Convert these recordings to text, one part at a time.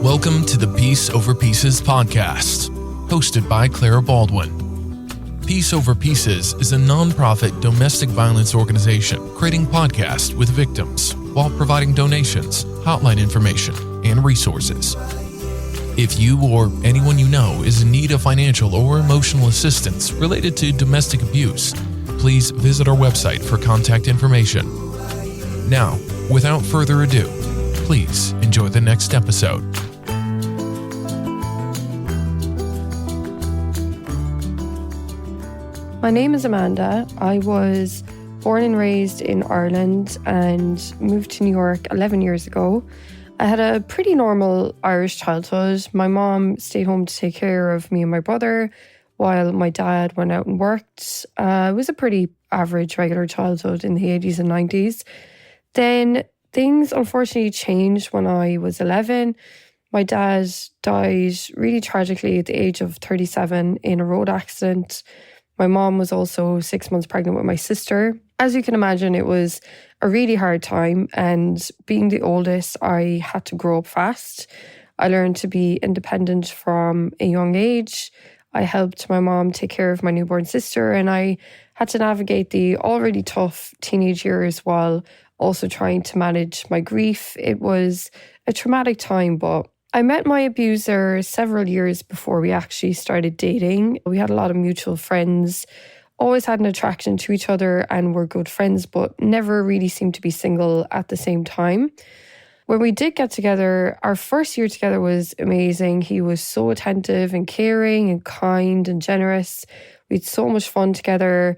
Welcome to the Peace Over Pieces podcast, hosted by Clara Baldwin. Peace Over Pieces is a non-profit domestic violence organization creating podcasts with victims while providing donations, hotline information, and resources. If you or anyone you know is in need of financial or emotional assistance related to domestic abuse, please visit our website for contact information. Now, without further ado, please enjoy the next episode. My name is Amanda. I was born and raised in Ireland and moved to New York 11 years ago. I had a pretty normal Irish childhood. My mom stayed home to take care of me and my brother while my dad went out and worked. It was a pretty average, regular childhood in the 80s and 90s. Then things unfortunately changed when I was 11. My dad died really tragically at the age of 37 in a road accident. My mom was also 6 months pregnant with my sister. As you can imagine, it was a really hard time, and being the oldest, I had to grow up fast. I learned to be independent from a young age. I helped my mom take care of my newborn sister, and I had to navigate the already tough teenage years while also trying to manage my grief. It was a traumatic time, but I met my abuser several years before we actually started dating. We had a lot of mutual friends, always had an attraction to each other and were good friends, but never really seemed to be single at the same time. When we did get together, our first year together was amazing. He was so attentive and caring and kind and generous. We had so much fun together.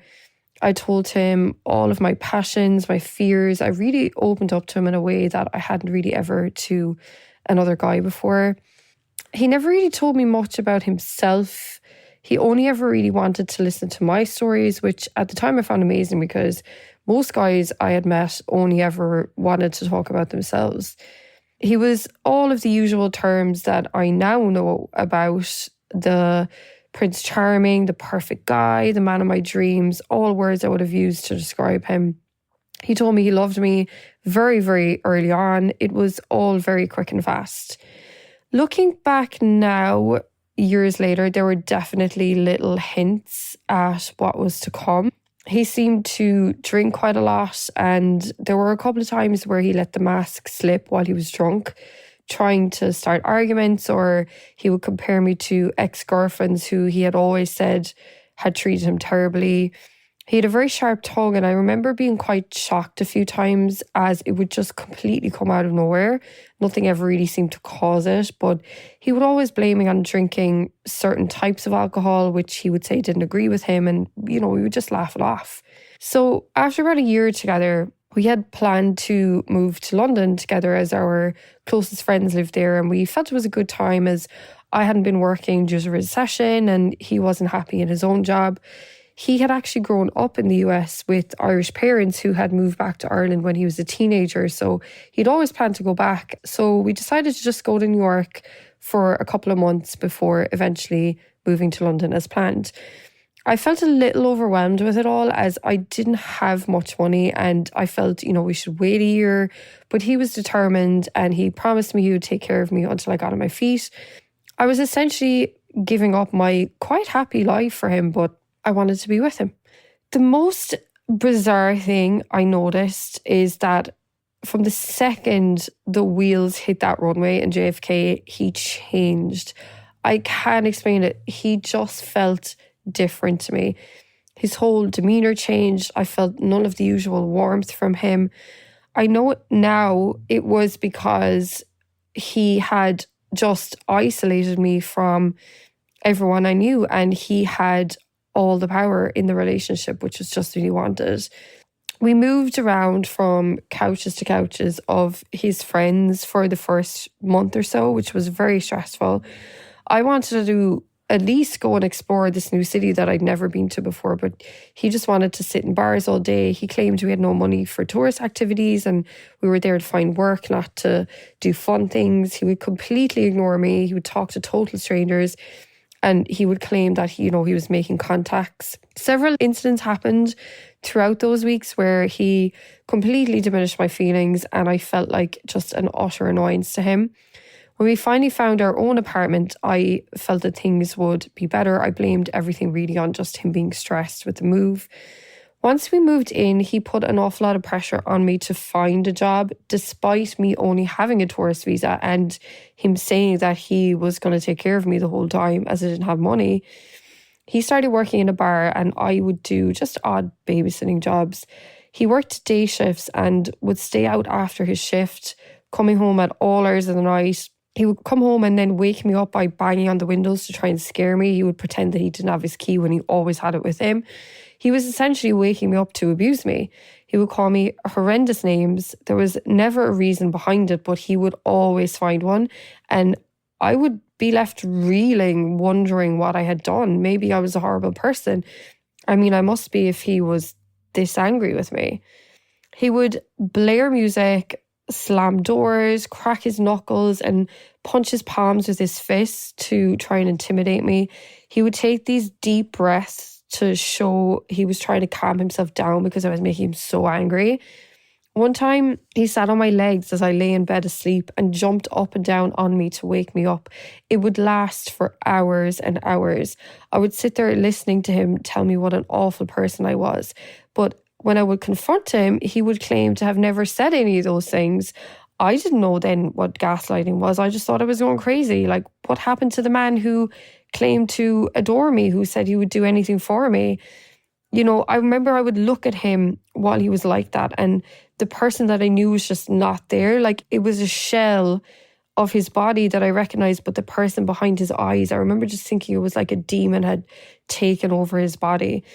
I told him all of my passions, my fears. I really opened up to him in a way that I hadn't really ever to another guy before. He never really told me much about himself. He only ever really wanted to listen to my stories, which at the time I found amazing because most guys I had met only ever wanted to talk about themselves. He was all of the usual terms that I now know about: the Prince Charming, the perfect guy, the man of my dreams, all words I would have used to describe him. He told me he loved me very, very early on. It was all very quick and fast. Looking back now, years later, there were definitely little hints at what was to come. He seemed to drink quite a lot, and there were a couple of times where he let the mask slip while he was drunk, trying to start arguments, or he would compare me to ex-girlfriends who he had always said had treated him terribly. He had a very sharp tongue, and I remember being quite shocked a few times as it would just completely come out of nowhere. Nothing ever really seemed to cause it, but he would always blame me on drinking certain types of alcohol, which he would say didn't agree with him, and, we would just laugh it off. So after about a year together, we had planned to move to London together as our closest friends lived there, and we felt it was a good time as I hadn't been working due to recession and he wasn't happy in his own job. He had actually grown up in the US with Irish parents who had moved back to Ireland when he was a teenager, so he'd always planned to go back. So we decided to just go to New York for a couple of months before eventually moving to London as planned. I felt a little overwhelmed with it all as I didn't have much money, and I felt, we should wait a year. But he was determined and he promised me he would take care of me until I got on my feet. I was essentially giving up my quite happy life for him, but I wanted to be with him. The most bizarre thing I noticed is that from the second the wheels hit that runway in JFK, he changed. I can't explain it. He just felt different to me. His whole demeanour changed. I felt none of the usual warmth from him. I know now it was because he had just isolated me from everyone I knew, and he had all the power in the relationship, which was just what he wanted. We moved around from couches to couches of his friends for the first month or so, which was very stressful. I wanted to at least go and explore this new city that I'd never been to before, but he just wanted to sit in bars all day. He claimed we had no money for tourist activities and we were there to find work, not to do fun things. He would completely ignore me. He would talk to total strangers. And he would claim that, he was making contacts. Several incidents happened throughout those weeks where he completely diminished my feelings, and I felt like just an utter annoyance to him. When we finally found our own apartment, I felt that things would be better. I blamed everything really on just him being stressed with the move. Once we moved in, he put an awful lot of pressure on me to find a job, despite me only having a tourist visa and him saying that he was going to take care of me the whole time as I didn't have money. He started working in a bar and I would do just odd babysitting jobs. He worked day shifts and would stay out after his shift, coming home at all hours of the night. He would come home and then wake me up by banging on the windows to try and scare me. He would pretend that he didn't have his key when he always had it with him. He was essentially waking me up to abuse me. He would call me horrendous names. There was never a reason behind it, but he would always find one. And I would be left reeling, wondering what I had done. Maybe I was a horrible person. I mean, I must be if he was this angry with me. He would blare music, slam doors, crack his knuckles, and punch his palms with his fists to try and intimidate me. He would take these deep breaths to show he was trying to calm himself down because I was making him so angry. One time, he sat on my legs as I lay in bed asleep and jumped up and down on me to wake me up. It would last for hours and hours. I would sit there listening to him tell me what an awful person I was. But when I would confront him, he would claim to have never said any of those things. I didn't know then what gaslighting was. I just thought I was going crazy. Like, what happened to the man who claimed to adore me, who said he would do anything for me? You know, I remember I would look at him while he was like that, and the person that I knew was just not there. Like, it was a shell of his body that I recognized, but the person behind his eyes, I remember just thinking it was like a demon had taken over his body.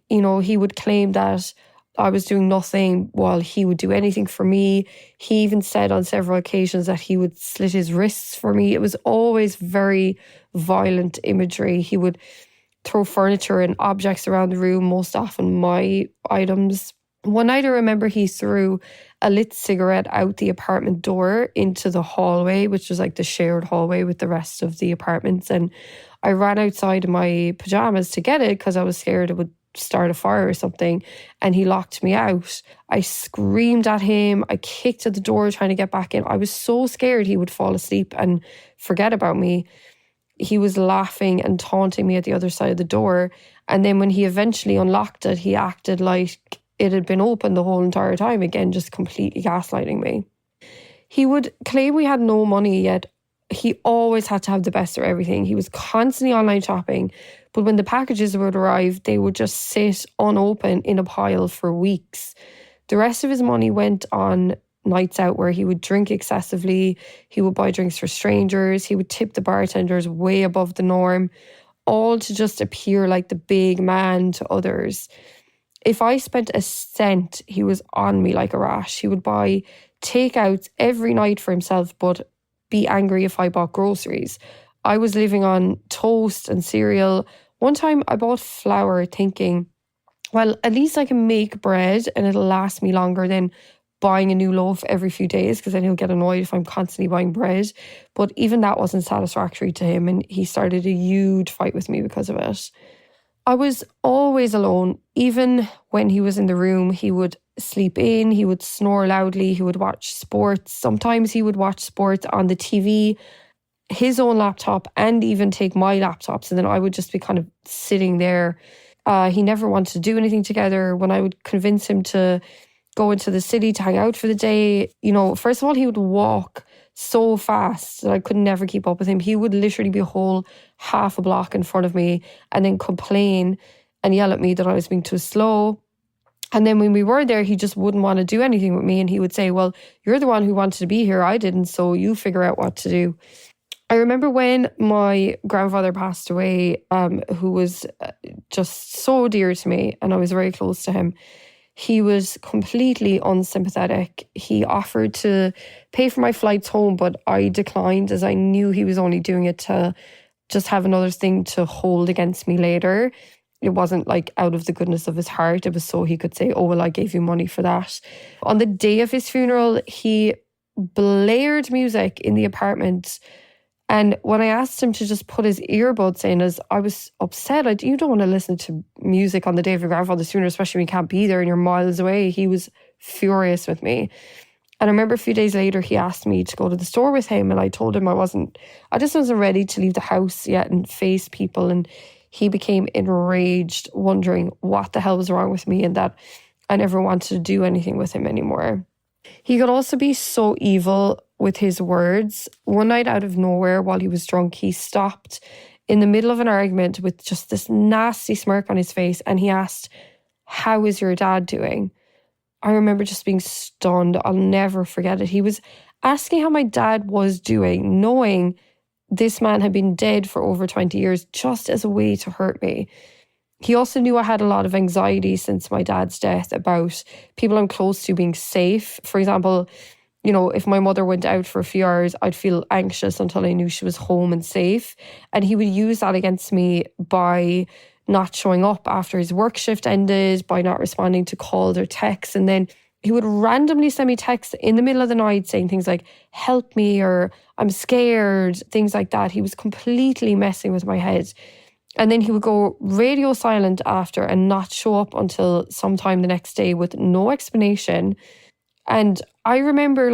You know, he would claim that I was doing nothing while he would do anything for me. He even said on several occasions that he would slit his wrists for me. It was always very violent imagery. He would throw furniture and objects around the room, most often my items. One night I remember he threw a lit cigarette out the apartment door into the hallway, which was like the shared hallway with the rest of the apartments. And I ran outside in my pajamas to get it because I was scared it would start a fire or something, and he locked me out. I screamed at him. I kicked at the door trying to get back in. I was so scared he would fall asleep and forget about me. He was laughing and taunting me at the other side of the door. And then when he eventually unlocked it, he acted like it had been open the whole entire time, again, just completely gaslighting me. He would claim we had no money, yet he always had to have the best of everything. He was constantly online shopping, but when the packages would arrive, they would just sit unopened in a pile for weeks. The rest of his money went on nights out where he would drink excessively. He would buy drinks for strangers. He would tip the bartenders way above the norm, all to just appear like the big man to others. If I spent a cent, he was on me like a rash. He would buy takeouts every night for himself, but be angry if I bought groceries. I was living on toast and cereal. One time I bought flour thinking, well, at least I can make bread and it'll last me longer than buying a new loaf every few days, because then he'll get annoyed if I'm constantly buying bread. But even that wasn't satisfactory to him, and he started a huge fight with me because of it. I was always alone. Even when he was in the room, he would sleep in, he would snore loudly, he would watch sports. Sometimes he would watch sports on the TV, his own laptop, and even take my laptops. And then I would just be kind of sitting there. He never wanted to do anything together. When I would convince him to go into the city to hang out for the day, you know, first of all, he would walk so fast that I could never keep up with him. He would literally be a whole half a block in front of me and then complain and yell at me that I was being too slow. And then when we were there, he just wouldn't want to do anything with me. And he would say, well, you're the one who wanted to be here. I didn't, so you figure out what to do. I remember when my grandfather passed away, who was just so dear to me, and I was very close to him. He was completely unsympathetic. He offered to pay for my flights home, but I declined, as I knew he was only doing it to just have another thing to hold against me later. It wasn't like out of the goodness of his heart. It was so he could say, oh, well, I gave you money for that. On the day of his funeral, he blared music in the apartment. And when I asked him to just put his earbuds in, as I was upset, you don't want to listen to music on the day of your grandfather's funeral, especially when you can't be there and you're miles away. He was furious with me. And I remember a few days later, he asked me to go to the store with him. And I told him I just wasn't ready to leave the house yet and face people. And he became enraged, wondering what the hell was wrong with me and that I never wanted to do anything with him anymore. He could also be so evil with his words. One night out of nowhere, while he was drunk, he stopped in the middle of an argument with just this nasty smirk on his face. And he asked, "How is your dad doing?" I remember just being stunned. I'll never forget it. He was asking how my dad was doing, knowing this man had been dead for over 20 years, just as a way to hurt me. He also knew I had a lot of anxiety since my dad's death about people I'm close to being safe. For example, if my mother went out for a few hours, I'd feel anxious until I knew she was home and safe. And he would use that against me by not showing up after his work shift ended, by not responding to calls or texts. And then he would randomly send me texts in the middle of the night saying things like, "Help me," or "I'm scared," things like that. He was completely messing with my head. And then he would go radio silent after and not show up until sometime the next day with no explanation. And I remember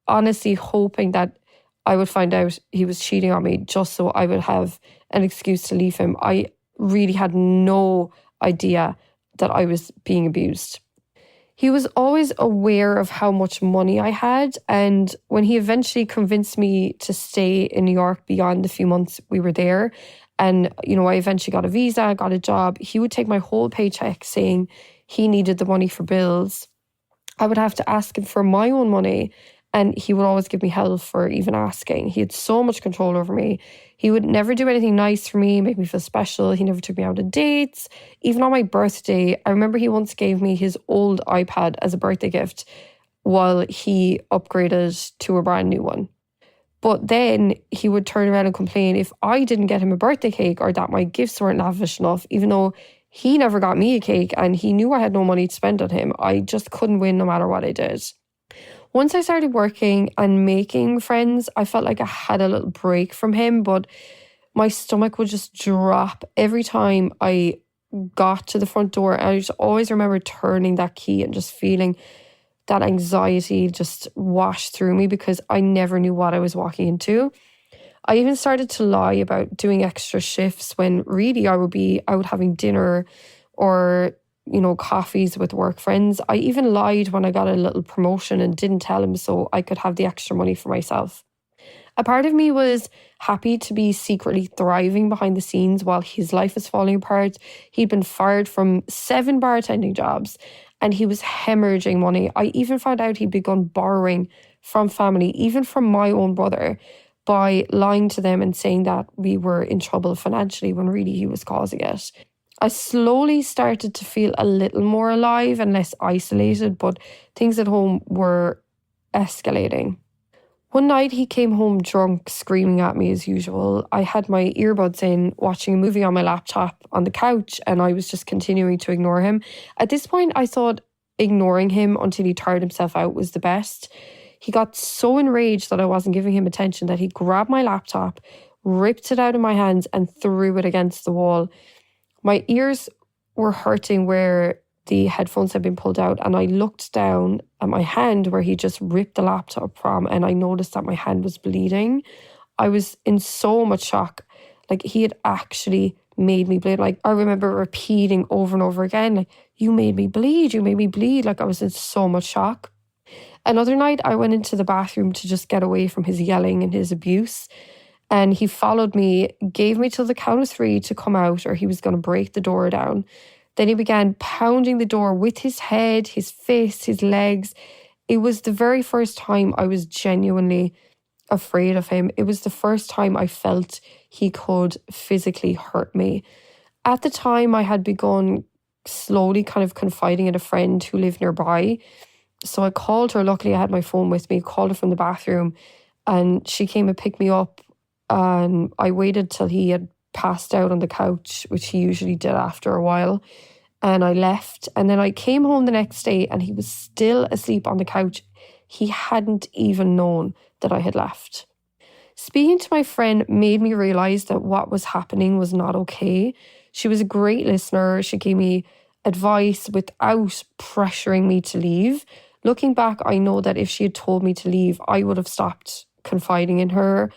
honestly hoping that I would find out he was cheating on me just so I would have an excuse to leave him. I really had no idea that I was being abused. He was always aware of how much money I had, and when he eventually convinced me to stay in New York beyond the few months we were there, and I eventually got a visa, got a job, he would take my whole paycheck saying he needed the money for bills. I would have to ask him for my own money, and he would always give me hell for even asking. He had so much control over me. He would never do anything nice for me, make me feel special. He never took me out on dates. Even on my birthday, I remember he once gave me his old iPad as a birthday gift while he upgraded to a brand new one. But then he would turn around and complain if I didn't get him a birthday cake or that my gifts weren't lavish enough, even though he never got me a cake and he knew I had no money to spend on him. I just couldn't win no matter what I did. Once I started working and making friends, I felt like I had a little break from him, but my stomach would just drop every time I got to the front door. And I just always remember turning that key and just feeling that anxiety just wash through me because I never knew what I was walking into. I even started to lie about doing extra shifts when really I would be out having dinner or coffees with work friends. I even lied when I got a little promotion and didn't tell him so I could have the extra money for myself. A part of me was happy to be secretly thriving behind the scenes while his life was falling apart. He'd been fired from 7 bartending jobs and he was hemorrhaging money. I even found out he'd begun borrowing from family, even from my own brother, by lying to them and saying that we were in trouble financially when really he was causing it. I slowly started to feel a little more alive and less isolated, but things at home were escalating. One night he came home drunk, screaming at me as usual. I had my earbuds in, watching a movie on my laptop on the couch, and I was just continuing to ignore him. At this point, I thought ignoring him until he tired himself out was the best. He got so enraged that I wasn't giving him attention that he grabbed my laptop, ripped it out of my hands, and threw it against the wall. My ears were hurting where the headphones had been pulled out, and I looked down at my hand where he just ripped the laptop from, and I noticed that my hand was bleeding. I was in so much shock. He had actually made me bleed. I remember repeating over and over again, "You made me bleed, you made me bleed." I was in so much shock. Another night I went into the bathroom to just get away from his yelling and his abuse. And he followed me, gave me till the count of 3 to come out or he was going to break the door down. Then he began pounding the door with his head, his fist, his legs. It was the very first time I was genuinely afraid of him. It was the first time I felt he could physically hurt me. At the time, I had begun slowly kind of confiding in a friend who lived nearby. So I called her. Luckily, I had my phone with me, called her from the bathroom, and she came and picked me up. And I waited till he had passed out on the couch, which he usually did after a while. And I left. And then I came home the next day and he was still asleep on the couch. He hadn't even known that I had left. Speaking to my friend made me realise that what was happening was not okay. She was a great listener. She gave me advice without pressuring me to leave. Looking back, I know that if she had told me to leave, I would have stopped confiding in her.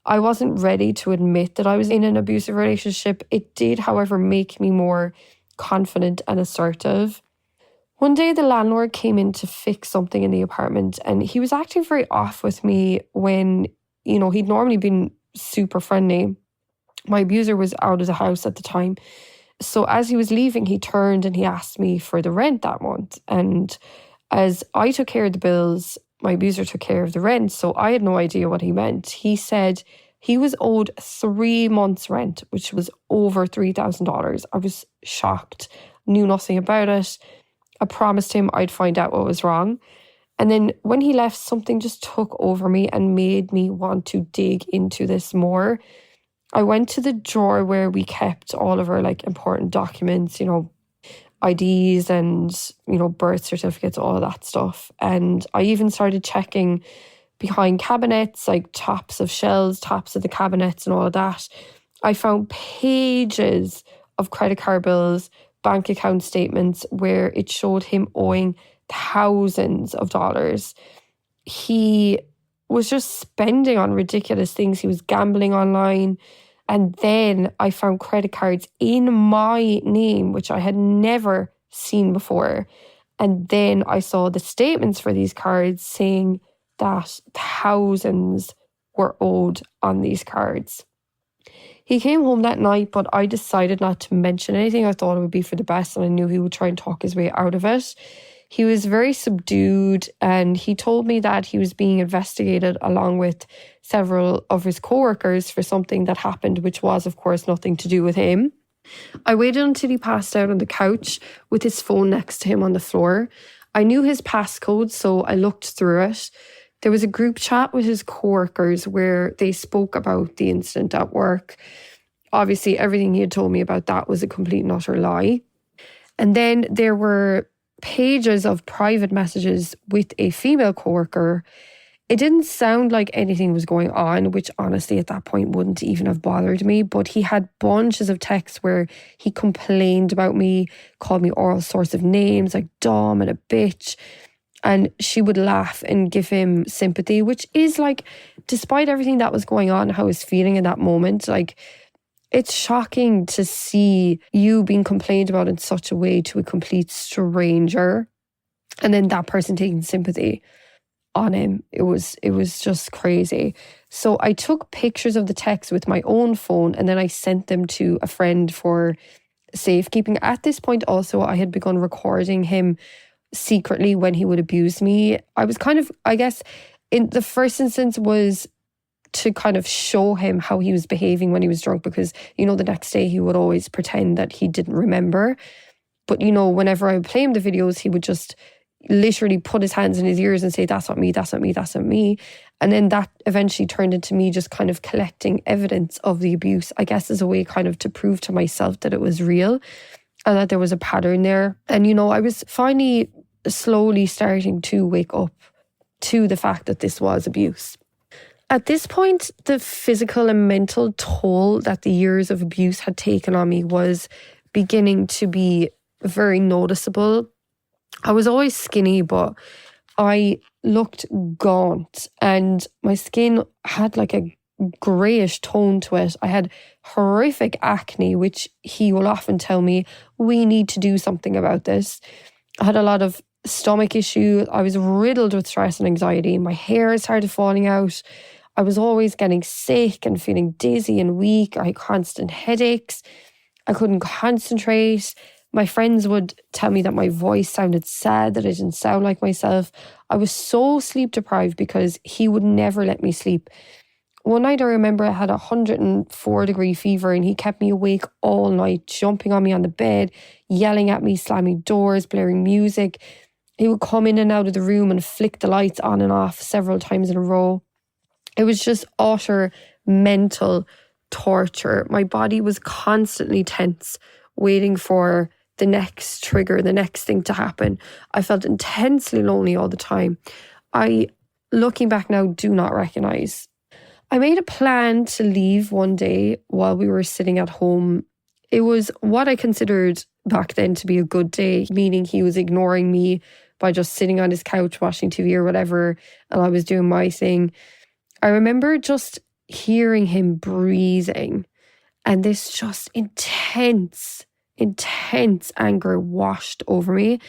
I wasn't ready to admit that I was in an abusive relationship. It did, however, make me more confident and assertive. One day the landlord came in to fix something in the apartment, and he was acting very off with me when, he'd normally been super friendly. My abuser was out of the house at the time. So as he was leaving, he turned and he asked me for the rent that month. And as I took care of the bills, my abuser took care of the rent. So I had no idea what he meant. He said he was owed 3 months' rent, which was over $3,000. I was shocked, knew nothing about it. I promised him I'd find out what was wrong. And then when he left, something just took over me and made me want to dig into this more. I went to the drawer where we kept all of our important documents, IDs and, birth certificates, all of that stuff. And I even started checking behind cabinets, tops of shelves, tops of the cabinets and all of that. I found pages of credit card bills, bank account statements where it showed him owing thousands of dollars. He was just spending on ridiculous things. He was gambling online. And then I found credit cards in my name, which I had never seen before. And then I saw the statements for these cards saying that thousands were owed on these cards. He came home that night, but I decided not to mention anything. I thought it would be for the best, and I knew he would try and talk his way out of it. He was very subdued, and he told me that he was being investigated along with several of his co-workers for something that happened, which was, of course, nothing to do with him. I waited until he passed out on the couch with his phone next to him on the floor. I knew his passcode, so I looked through it. There was a group chat with his co-workers where they spoke about the incident at work. Obviously, everything he had told me about that was a complete and utter lie. And then there were pages of private messages with a female co-worker. It didn't sound like anything was going on, which honestly at that point wouldn't even have bothered me. But he had bunches of texts where he complained about me, called me all sorts of names like dumb and a bitch. And she would laugh and give him sympathy, which is despite everything that was going on, how I was feeling in that moment, it's shocking to see you being complained about in such a way to a complete stranger. And then that person taking sympathy on him. It was just crazy. So I took pictures of the text with my own phone and then I sent them to a friend for safekeeping. At this point also, I had begun recording him secretly when he would abuse me. I was in the first instance was to kind of show him how he was behaving when he was drunk, because, the next day he would always pretend that he didn't remember. But, whenever I would play him the videos, he would just literally put his hands in his ears and say, that's not me, that's not me, that's not me. And then that eventually turned into me just kind of collecting evidence of the abuse, I guess, as a way kind of to prove to myself that it was real and that there was a pattern there. And, I was finally slowly starting to wake up to the fact that this was abuse. At this point, the physical and mental toll that the years of abuse had taken on me was beginning to be very noticeable. I was always skinny, but I looked gaunt and my skin had a greyish tone to it. I had horrific acne, which he will often tell me, we need to do something about this. I had a lot of stomach issues. I was riddled with stress and anxiety. My hair started falling out. I was always getting sick and feeling dizzy and weak. I had constant headaches. I couldn't concentrate. My friends would tell me that my voice sounded sad, that I didn't sound like myself. I was so sleep deprived because he would never let me sleep. One night I remember I had a 104-degree fever and he kept me awake all night, jumping on me on the bed, yelling at me, slamming doors, blaring music. He would come in and out of the room and flick the lights on and off several times in a row. It was just utter mental torture. My body was constantly tense, waiting for the next trigger, the next thing to happen. I felt intensely lonely all the time. I, looking back now, do not recognise. I made a plan to leave one day while we were sitting at home. It was what I considered back then to be a good day, meaning he was ignoring me by just sitting on his couch watching TV or whatever, and I was doing my thing. I remember just hearing him breathing, and this just intense anger washed over me.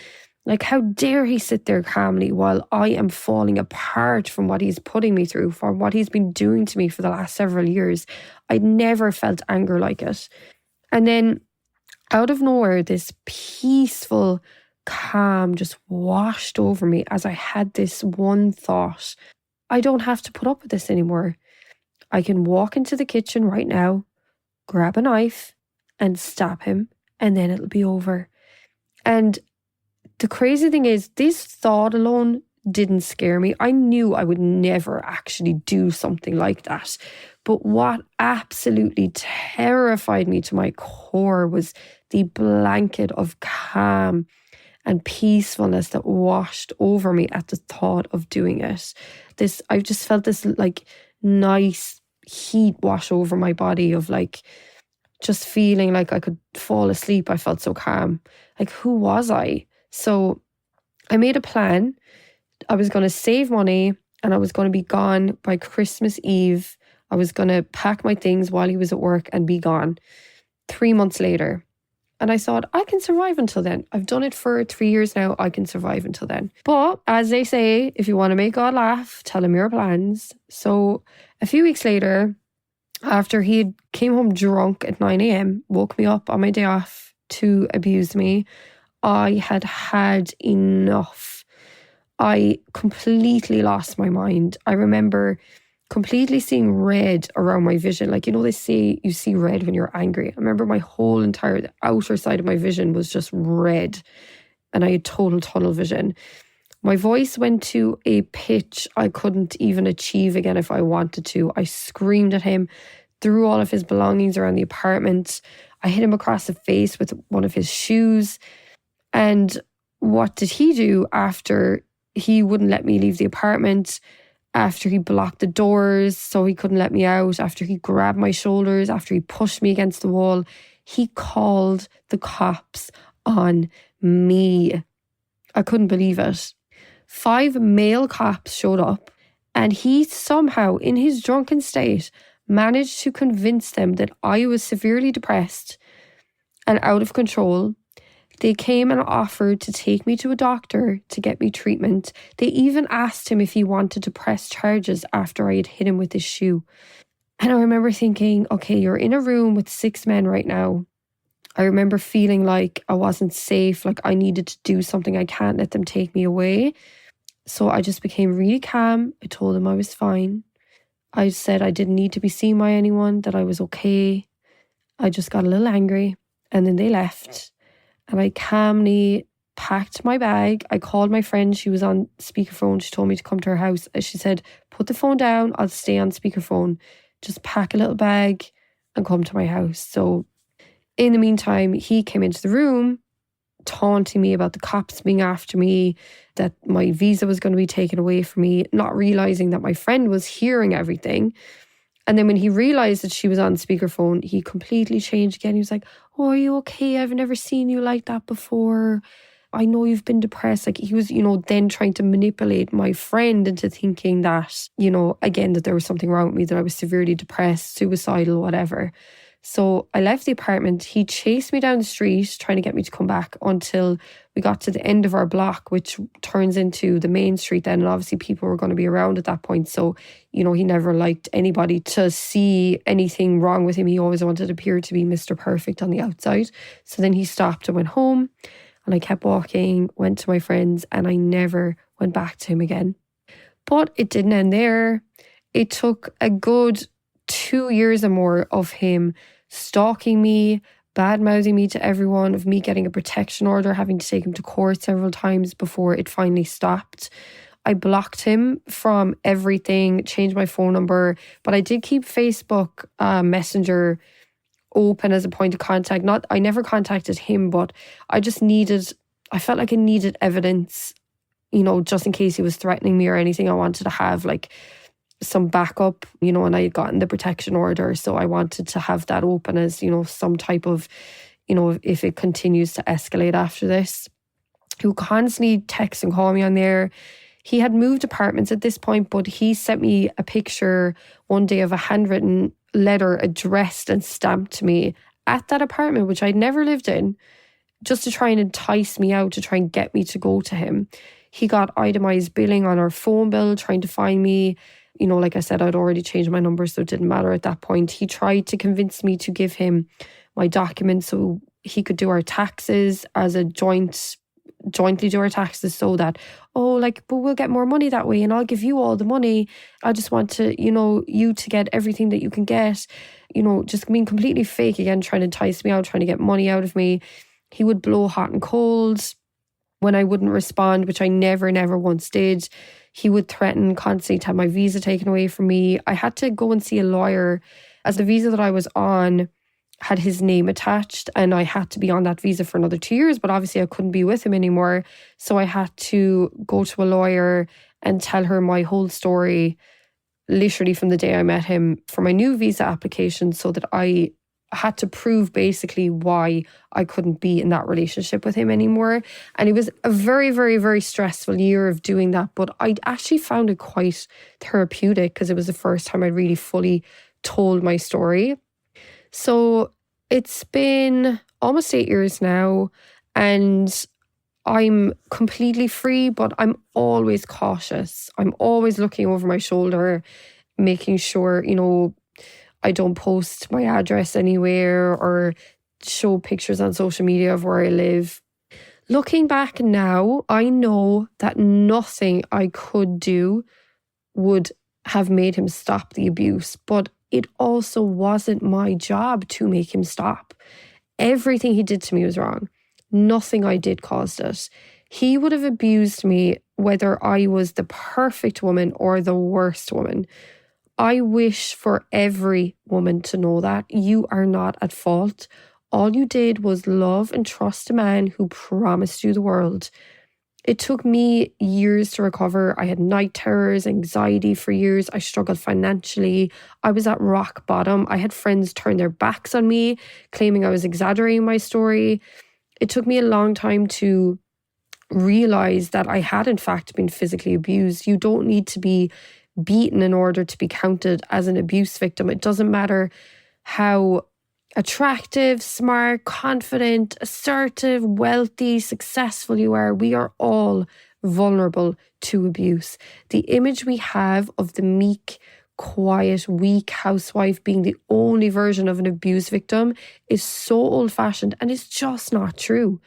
Like, how dare he sit there calmly while I am falling apart from what he's putting me through, for what he's been doing to me for the last several years. I'd never felt anger like it. And then out of nowhere, this peaceful calm just washed over me as I had this one thought: I don't have to put up with this anymore. I can walk into the kitchen right now, grab a knife and stab him, and then it'll be over. And the crazy thing is, this thought alone didn't scare me. I knew I would never actually do something like that. But what absolutely terrified me to my core was the blanket of calm and peacefulness that washed over me at the thought of doing it. I just felt this like nice heat wash over my body of like just feeling like I could fall asleep. I felt so calm. Like, who was I? So I made a plan. I was going to save money and I was going to be gone by Christmas Eve. I was going to pack my things while he was at work and be gone. 3 months later. And I thought, I can survive until then. I've done it for 3 years now. I can survive until then. But as they say, if you want to make God laugh, tell him your plans. So a few weeks later, after he came home drunk at 9 a.m, woke me up on my day off to abuse me, I had enough. I completely lost my mind. I remember completely seeing red around my vision. Like, they say you see red when you're angry. I remember my whole the outer side of my vision was just red, and I had total tunnel vision. My voice went to a pitch I couldn't even achieve again if I wanted to. I screamed at him, threw all of his belongings around the apartment. I hit him across the face with one of his shoes. And what did he do after he wouldn't let me leave the apartment? After he blocked the doors so he couldn't let me out, after he grabbed my shoulders, after he pushed me against the wall, he called the cops on me. I couldn't believe it. 5 male cops showed up, and he somehow, in his drunken state, managed to convince them that I was severely depressed and out of control. They came and offered to take me to a doctor to get me treatment. They even asked him if he wanted to press charges after I had hit him with his shoe. And I remember thinking, okay, you're in a room with 6 men right now. I remember feeling like I wasn't safe, like I needed to do something. I can't let them take me away. So I just became really calm. I told them I was fine. I said I didn't need to be seen by anyone, that I was okay. I just got a little angry, and then they left. And I calmly packed my bag. I called my friend. She was on speakerphone. She told me to come to her house. She said, put the phone down. I'll stay on speakerphone. Just pack a little bag and come to my house. So in the meantime, he came into the room taunting me about the cops being after me, that my visa was going to be taken away from me, not realising that my friend was hearing everything. And then when he realised that she was on speakerphone, he completely changed again. He was like, oh, are you okay? I've never seen you like that before. I know you've been depressed. Like, he was, then trying to manipulate my friend into thinking that, again, that there was something wrong with me, that I was severely depressed, suicidal, whatever. So I left the apartment. He chased me down the street trying to get me to come back until we got to the end of our block, which turns into the main street then. And obviously people were going to be around at that point. So, he never liked anybody to see anything wrong with him. He always wanted to appear to be Mr. Perfect on the outside. So then he stopped and went home, and I kept walking, went to my friends, and I never went back to him again. But it didn't end there. It took a good 2 years or more of him stalking me, bad-mouthing me to everyone, of me getting a protection order, having to take him to court several times before it finally stopped. I blocked him from everything, changed my phone number, but I did keep Facebook Messenger open as a point of contact. I never contacted him, but I felt like I needed evidence, just in case he was threatening me or anything. I wanted to have like some backup, and I had gotten the protection order. So I wanted to have that open as, some type of, if it continues to escalate after this. He would constantly text and call me on there. He had moved apartments at this point, but he sent me a picture one day of a handwritten letter addressed and stamped to me at that apartment, which I'd never lived in, just to try and entice me out, to try and get me to go to him. He got itemized billing on our phone bill, trying to find me. You know, like I said, I'd already changed my number, so it didn't matter at that point. He tried to convince me to give him my documents so he could do our taxes as a jointly do our taxes, so that, but we'll get more money that way and I'll give you all the money. I just want to, you to get everything that you can get, just being completely fake again, trying to entice me out, trying to get money out of me. He would blow hot and cold when I wouldn't respond, which I never once did. He would threaten constantly to have my visa taken away from me. I had to go and see a lawyer, as the visa that I was on had his name attached, and I had to be on that visa for another 2 years, but obviously I couldn't be with him anymore. So I had to go to a lawyer and tell her my whole story, literally from the day I met him, for my new visa application, so that I had to prove basically why I couldn't be in that relationship with him anymore. And it was a very, very, very stressful year of doing that, but I actually found it quite therapeutic because it was the first time I really fully told my story. So it's been almost 8 years now, and I'm completely free, but I'm always cautious. I'm always looking over my shoulder, making sure, I don't post my address anywhere or show pictures on social media of where I live. Looking back now, I know that nothing I could do would have made him stop the abuse, but it also wasn't my job to make him stop. Everything he did to me was wrong. Nothing I did caused it. He would have abused me whether I was the perfect woman or the worst woman. I wish for every woman to know that you are not at fault. All you did was love and trust a man who promised you the world. It took me years to recover. I had night terrors, anxiety for years. I struggled financially. I was at rock bottom. I had friends turn their backs on me, claiming I was exaggerating my story. It took me a long time to realize that I had in fact been physically abused. You don't need to be beaten in order to be counted as an abuse victim. It doesn't matter how attractive, smart, confident, assertive, wealthy, successful you are. We are all vulnerable to abuse. The image we have of the meek, quiet, weak housewife being the only version of an abuse victim is so old-fashioned, and it's just not true.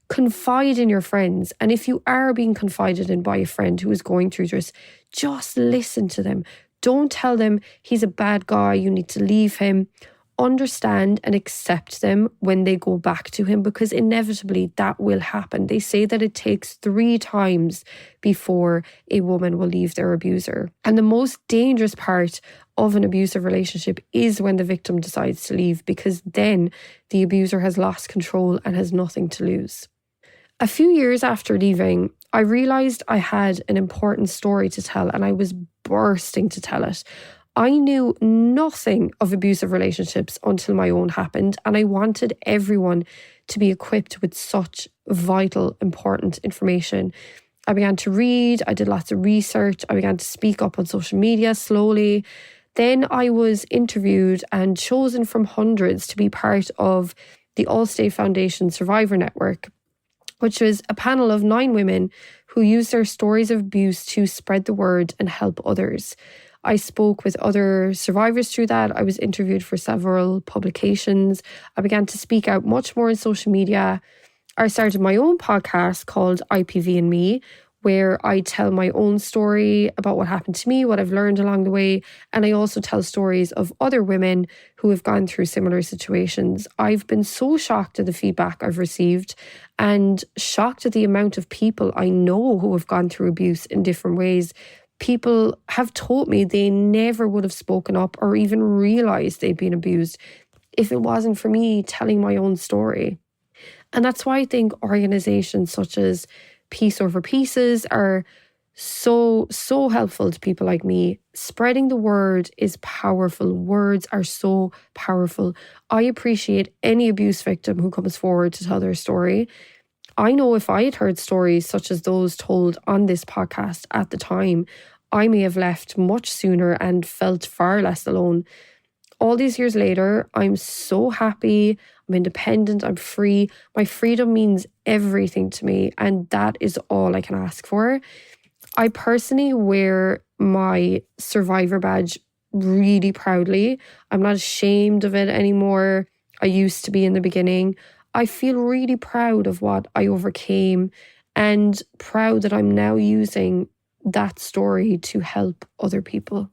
Confide in your friends. And if you are being confided in by a friend who is going through this, just listen to them. Don't tell them he's a bad guy, you need to leave him. Understand and accept them when they go back to him, because inevitably that will happen. They say that it takes 3 times before a woman will leave their abuser. And the most dangerous part of an abusive relationship is when the victim decides to leave, because then the abuser has lost control and has nothing to lose. A few years after leaving, I realised I had an important story to tell, and I was bursting to tell it. I knew nothing of abusive relationships until my own happened, and I wanted everyone to be equipped with such vital, important information. I began to read, I did lots of research, I began to speak up on social media slowly. Then I was interviewed and chosen from hundreds to be part of the Allstate Foundation Survivor Network, which was a panel of 9 women who used their stories of abuse to spread the word and help others. I spoke with other survivors through that. I was interviewed for several publications. I began to speak out much more on social media. I started my own podcast called IPV and Me, where I tell my own story about what happened to me, what I've learned along the way. And I also tell stories of other women who have gone through similar situations. I've been so shocked at the feedback I've received, and shocked at the amount of people I know who have gone through abuse in different ways. People have told me they never would have spoken up or even realised they'd been abused if it wasn't for me telling my own story. And that's why I think organisations such as Peace Over Pieces are so helpful to people like me. Spreading the word is powerful. Words are so powerful. I appreciate any abuse victim who comes forward to tell their story. I know if I had heard stories such as those told on this podcast at the time, I may have left much sooner and felt far less alone. All these years later, I'm so happy, I'm independent, I'm free. My freedom means everything to me, and that is all I can ask for. I personally wear my survivor badge really proudly. I'm not ashamed of it anymore. I used to be in the beginning. I feel really proud of what I overcame and proud that I'm now using that story to help other people.